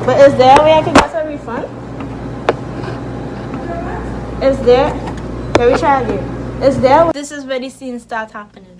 But is there a way I can get a refund? Is there? Can we try again? Is there? This is where the scenes start happening.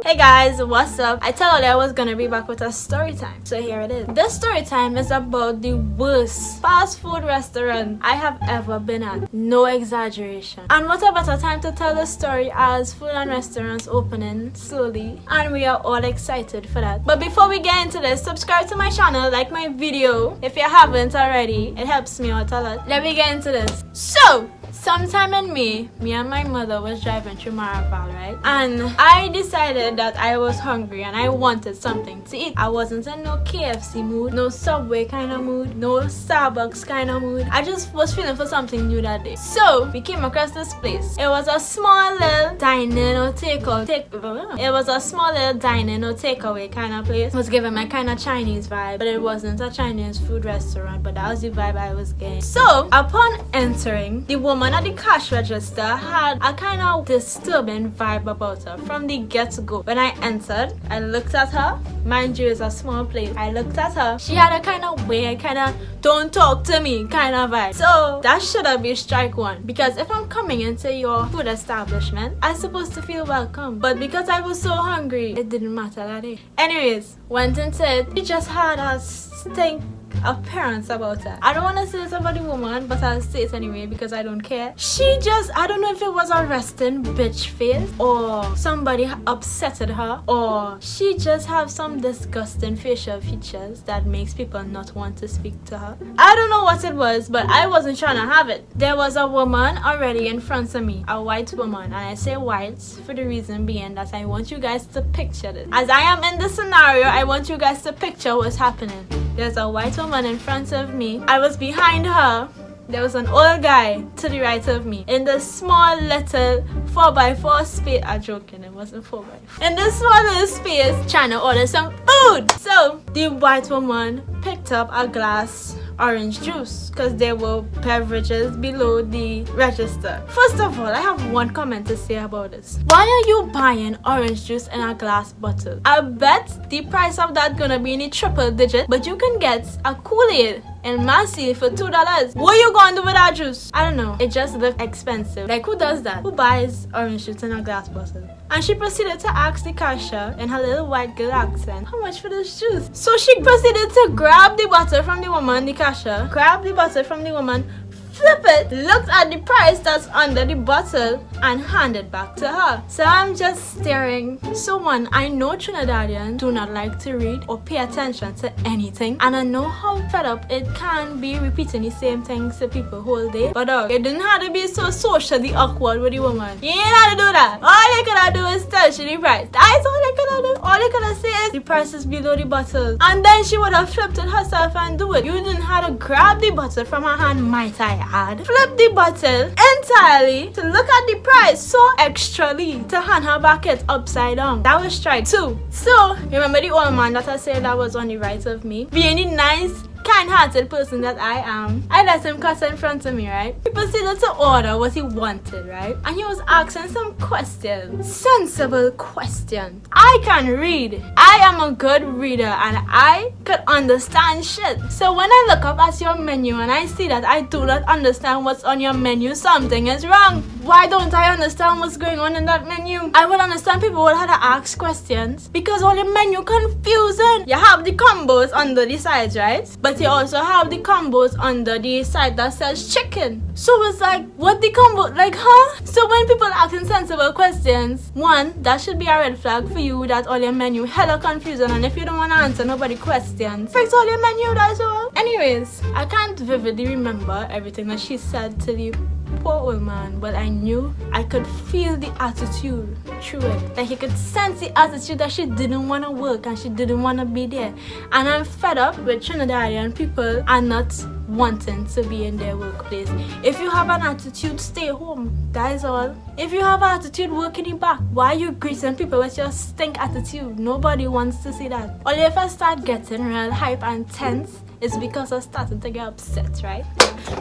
Hey guys, what's up? I told you I was gonna be back with a story time, so here it is. This story time is about the worst fast food restaurant I have ever been at. No exaggeration. And what a better time to tell the story as food and restaurants opening slowly, and we are all excited for that. But before we get into this, subscribe to my channel, like my video if you haven't already. It helps me out a lot. Let me get into this. So sometime in May, me and my mother was driving through Maraval, right? And I decided that I was hungry and I wanted something to eat. I wasn't in no KFC mood, no Subway kind of mood, no Starbucks kind of mood. I just was feeling for something new that day. So we came across this place. It was a small little dining or takeout. It was a small little dining or takeaway kind of place. It was giving my kind of Chinese vibe, but it wasn't a Chinese food restaurant. But that was the vibe I was getting. So upon entering, the woman at the cash register had a kind of disturbing vibe about her from the get-go. When I entered, I looked at her. Mind you, it's a small place. I looked at her. She had a kind of weird, kind of don't talk to me kind of vibe. So that should have been strike one. Because if I'm coming into your food establishment, I'm supposed to feel welcome. But because I was so hungry, it didn't matter that day. Anyways, went into it. She just had a stink appearance about her. I don't want to say this about the woman, but I'll say it anyway because I don't care. She just, I don't know if it was a resting bitch face or somebody upsetted her, or she just have some disgusting facial features that makes people not want to speak to her. I don't know what it was, but I wasn't trying to have it. There was a woman already in front of me, a white woman, and I say white for the reason being that I want you guys to picture this. As I am in this scenario, I want you guys to picture what's happening. There's a white woman in front of me. I was behind her. There was an old guy to the right of me. In the small little 4x4 space. I'm joking, it wasn't 4x4. In this small little space, trying to order some food. So the white woman picked up a glass orange juice because there were beverages below the register. First of all, I have one comment to say about this. Why are you buying orange juice in a glass bottle? I bet the price of that gonna be in the triple digit, but you can get a Kool-Aid in Massey for $2. What you gonna do with that juice? I don't know. It just looked expensive. Like, who does that? Who buys orange juice in a glass bottle? And she proceeded to ask the cashier in her little white girl accent, how much for this juice? So she proceeded to grab the bottle from the woman, the cashier, grab the bottle from the woman, flip it, looked at the price that's under the bottle, and hand it back to her. So I'm just staring. So one, I know Trinidadians do not like to read or pay attention to anything, and I know how fed up it can be repeating the same things to people whole day. But it didn't have to be so socially awkward with the woman. You ain't have to do that. All you could do is tell she the price. That's all you could do. All you could say is the price is below the bottle, and then she would have flipped it herself and do it. You didn't have to grab the bottle from her hand, might I add, flip the bottle entirely to look at the price so extrally to hand her back it upside down. That was strike two. So remember the old man that I said that was on the right of me, being the nice, kind-hearted person that I am, I let him cut in front of me, right? He proceeded to order what he wanted, right? And he was asking some questions, sensible questions. I can read. I am a good reader and I could understand shit. So when I look up at your menu and I see that I do not understand what's on your menu, something is wrong. Why don't I understand what's going on in that menu? I would understand people would have to ask questions because all your menu confusing. You have the combos under the sides, right? But you also have the combos under the side that says chicken. So it's like, what the combo? Like, huh? So when people asking sensible questions, one, that should be a red flag for you that all your menu hella confusing, and if you don't want to answer nobody questions, fix all your menu, that's all. Anyways, I can't vividly remember everything that she said to the poor old man, but I knew I could feel the attitude through it. Like, you could sense the attitude that she didn't want to work and she didn't want to be there. And I'm fed up with Trinidadian people and not wanting to be in their workplace. If you have an attitude, stay home. That is all. If you have an attitude, work in the back. Why are you greeting people with your stink attitude? Nobody wants to see that. Only if I start getting real hype and tense, it's because I started to get upset, right?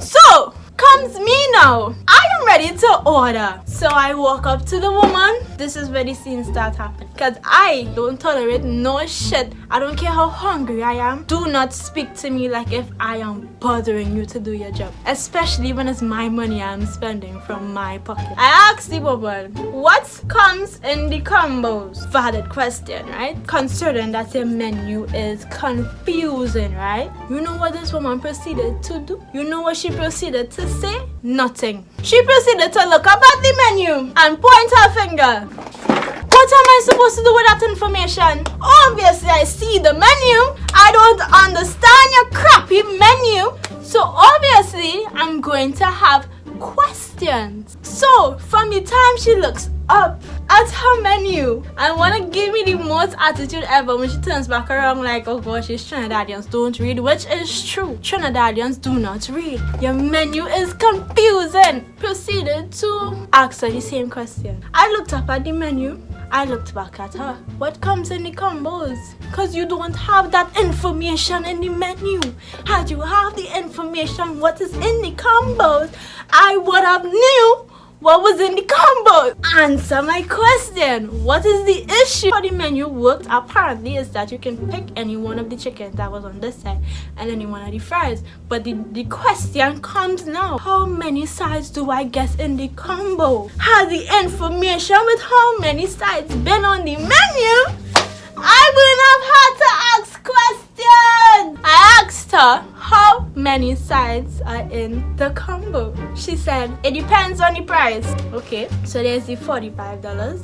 So comes me now. I am ready to order. So I walk up to the woman. This is where the scene starts happening. Because I don't tolerate no shit. I don't care how hungry I am. Do not speak to me like if I am bothering you to do your job. Especially when it's my money I'm spending from my pocket. I asked the woman, what comes in the combos? Valid question, right? Considering that your menu is confusing, right? You know what this woman proceeded to do? You know what she proceeded to say? Nothing. She proceeded to look up at the menu and point her finger. What am I supposed to do with that information? Obviously, I see the menu. I don't understand your crappy menu. So obviously, I'm going to have questions. So from the time she looks up at her menu and wanna give me the most attitude ever when she turns back around like, oh gosh, these Trinidadians don't read, which is true. Trinidadians do not read. Your menu is confusing. Proceeded to ask her the same question. I looked up at the menu. I looked back at her. What comes in the combos? Because you don't have that information in the menu. Had you have the information what is in the combos, I would have knew what was in the combo. Answer my question. What is the issue? How the menu worked apparently is that you can pick any one of the chickens that was on this side and any one of the fries. But the question comes now. How many sides do I get in the combo? Has the information with how many sides been on the menu? I wouldn't have had to ask questions. I asked her how many sides are in the combo. She said it depends on the price. Okay, so there's the $45.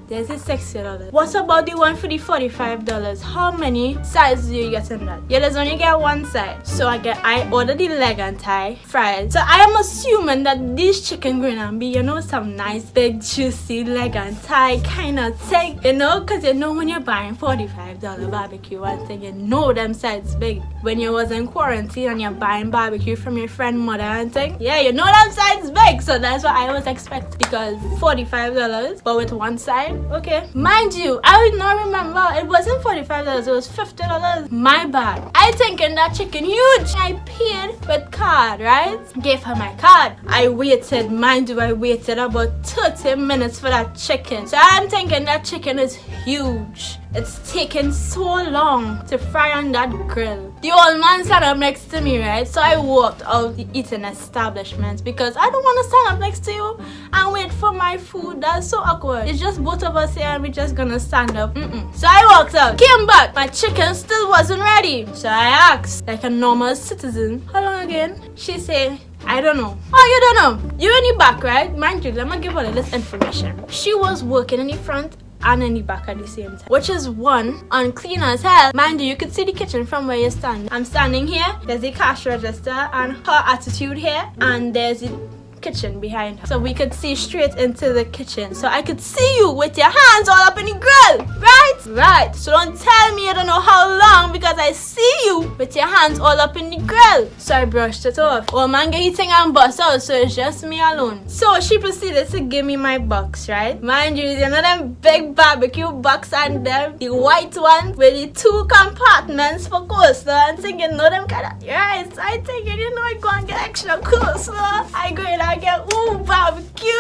There's the $60. What about the one for the $45? How many sides do you get in that? Yeah, there's only get one side. So I ordered the leg and thigh fries. So I am assuming that this chicken gonna be, you know, some nice big juicy leg and thigh kind of thing. You know, because you know when you're buying $45 barbecue one thing, you know them sides big. When you was in quarantine and you're buying barbecue from your friend mother and thing, yeah, you know them sides big. So that's what I was expecting, because $45 but with one side. Okay, mind you, I did not remember it wasn't $45, it was $50. My bad. I thinking that chicken huge. I paid with card, right? Gave her my card. I waited, mind you, I waited about 30 minutes for that chicken. So I'm thinking that chicken is huge. It's taken so long to fry on that grill. The old man sat up next to me, right? So I walked out the eating establishment because I don't want to stand up next to you and wait for my food. That's so awkward. It's just both of us here and we're just gonna stand up. So I walked out, came back. My chicken still wasn't ready. So I asked, like a normal citizen, how long again? She said, I don't know. Oh, you don't know? You're in the back, right? Mind you, let me give her this information. She was working in the front and in the back at the same time, which is one, unclean as hell. Mind you, you could see the kitchen from where you stand. I'm standing here, there's the cash register and her attitude here, and there's the kitchen behind her. So we could see straight into the kitchen. So I could see you with your hands all up in the grill, right? Right. So don't tell me you don't know how long, because I see you with your hands all up in the grill. So I brushed it off. Oh man, get eating and bust out, so it's just me alone. So she proceeded to give me my box, right? Mind you, you know them big barbecue box and them, the white one with the 2 compartments for coleslaw. And thinking, no, them kind of, right? So I thinking, you know, I go and get extra coleslaw. I go in and get, ooh, barbecue.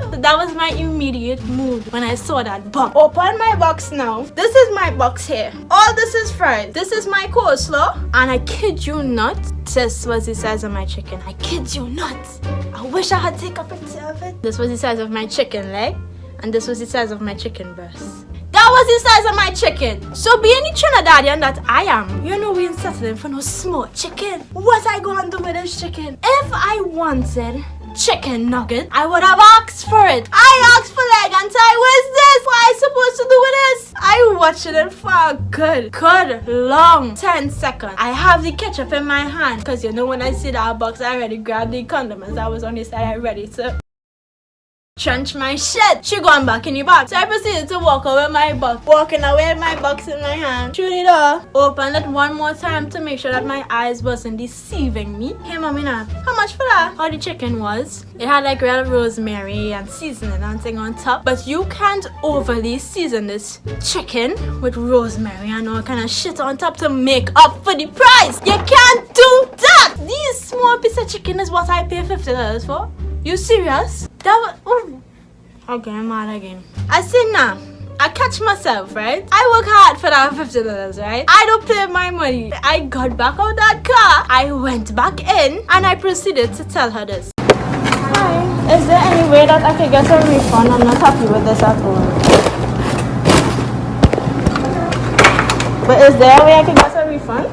So that was my immediate mood when I saw that box. Open my box now. This is my box here. All this is fried. This is my coleslaw. And I kid you not, this was the size of my chicken. I kid you not. I wish I had taken a picture of it. This was the size of my chicken leg. And this was the size of my chicken breast. That was the size of my chicken. So being the Trinidadian that I am, you know we ain't settling for no small chicken. What I gonna do with this chicken? If I wanted chicken nugget, I would have asked for it. I asked for leg and thigh. What's this? What I supposed to do with this? I watched it for a good long 10 seconds. I have the ketchup in my hand, because you know when I see that box, I already grabbed the condiments. I was on the side, I ready to trench my shit. She going back in the box. So I proceeded to walk away with my box. Walking away with my box in my hand. Through the door. Opened it one more time to make sure that my eyes wasn't deceiving me. Hey mommy now, how much for that? How the chicken was? It had like real rosemary and seasoning and thing on top. But you can't overly season this chicken with rosemary and all kind of shit on top to make up for the price. You can't do that. These small piece of chicken is what I pay $50 for? You serious? That was... Okay, I'm mad again. I said nah. I catch myself, right? I work hard for that $50, right? I don't play my money. I got back out that car. I went back in and I proceeded to tell her this. Hi, is there any way that I can get a refund? I'm not happy with this at all. But is there a way I can get a refund?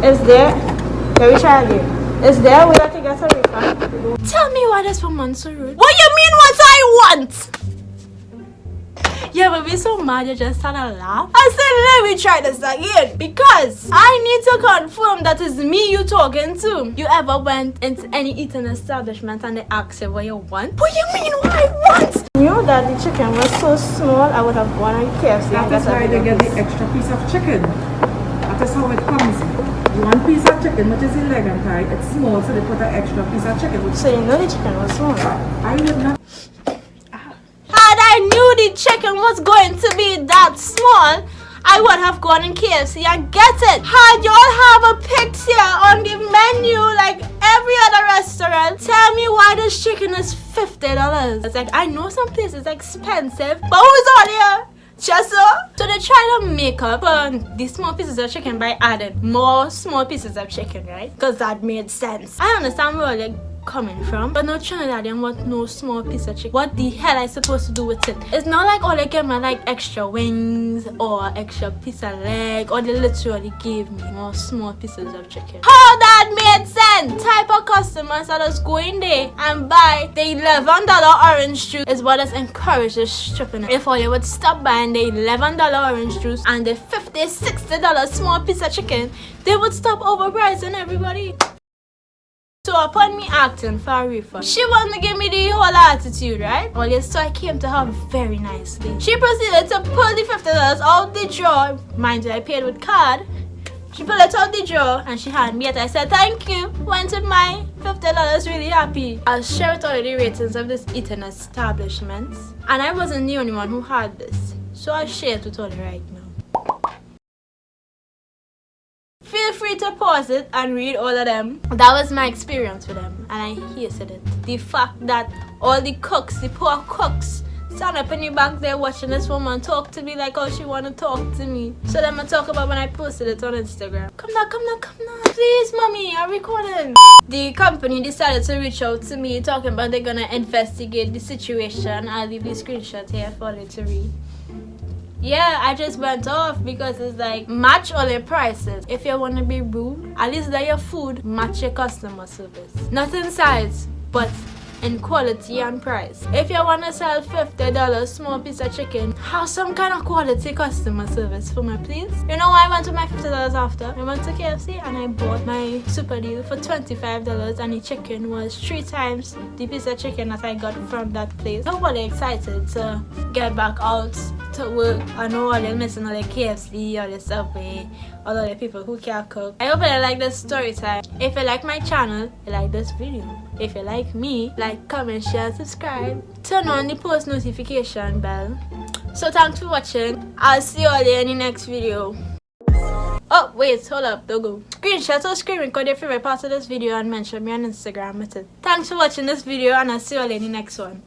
Is there? Can we try again? Is there a way I can get a refund? Tell me why this woman's so rude. What you mean what I want? Yeah, but we're so mad you just started laugh. I said let me try this again because I need to confirm that it's me you talking to. You ever went into any eating establishment and they asked you what you want? What you mean what I want? Knew that the chicken was so small I would have gone on KFC. That is why they get the extra piece of chicken. That is how it comes. You want piece of chicken which is in leg and thigh, it's small so they put an extra piece of chicken. So you know the chicken was small? I would not. I knew the chicken was going to be that small, I would have gone in KFC and get it. Had y'all have a picture on the menu like every other restaurant, tell me why this chicken is $50. It's like, I know some places expensive, but who's on here? Just so they try to make up these small pieces of chicken by adding more small pieces of chicken, right? Because that made sense. I understand where they're coming from, but no Trinidadian want no small piece of chicken. What the hell I supposed to do with it? It's not like all they gave me like extra wings or extra piece of leg, or they literally gave me more small pieces of chicken. How that made sense? Type of customers that is going there and buy the $11 orange juice is what is encourages stripping it. If all you would stop buying the $11 orange juice and the $50, $60 small piece of chicken, they would stop overpricing everybody. So upon me asking for a refund, she wanted to give me the whole attitude, right? Well, so I came to her very nicely. She proceeded to pull the $50 out the drawer. Mind you, I paid with card. She pulled it out the drawer and she handed me it. I said, thank you. Went with my $50 really happy. I'll share with all the ratings of this eating establishment. And I wasn't the only one who had this. So I'll share it with all right now. Feel free to pause it and read all of them. That was my experience with them and I hated it. The fact that all the cooks, the poor cooks, stand up in the back there watching this woman talk to me like how she want to talk to me. So let me talk about when I posted it on Instagram. Come now. Please, mommy, I'm recording. The company decided to reach out to me talking about they're gonna investigate the situation. I'll leave the screenshot here for you to read. Yeah, I just went off because it's like match all your prices. If you want to be rude, at least that your food match your customer service. Not in size, but in quality and price. If you want to sell $50 small piece of chicken, have some kind of quality customer service for me, please. You know why I went to my $50 after? I went to KFC and I bought my super deal for $25 and the chicken was 3 times the piece of chicken that I got from that place. Nobody excited to get back out to work. I know all you're missing all the KFC, all the Subway, all the people who can't cook. I hope you like this story time. If you like my channel, you like this video. If you like me, like, comment, share, subscribe. Turn on the post notification bell. So thanks for watching. I'll see you all in the next video. Oh wait, hold up, don't go. Screenshot or screen record your favorite part of this video and mention me on Instagram with it. Thanks for watching this video and I'll see you all in the next one.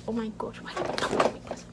Oh my gosh, why did I make this?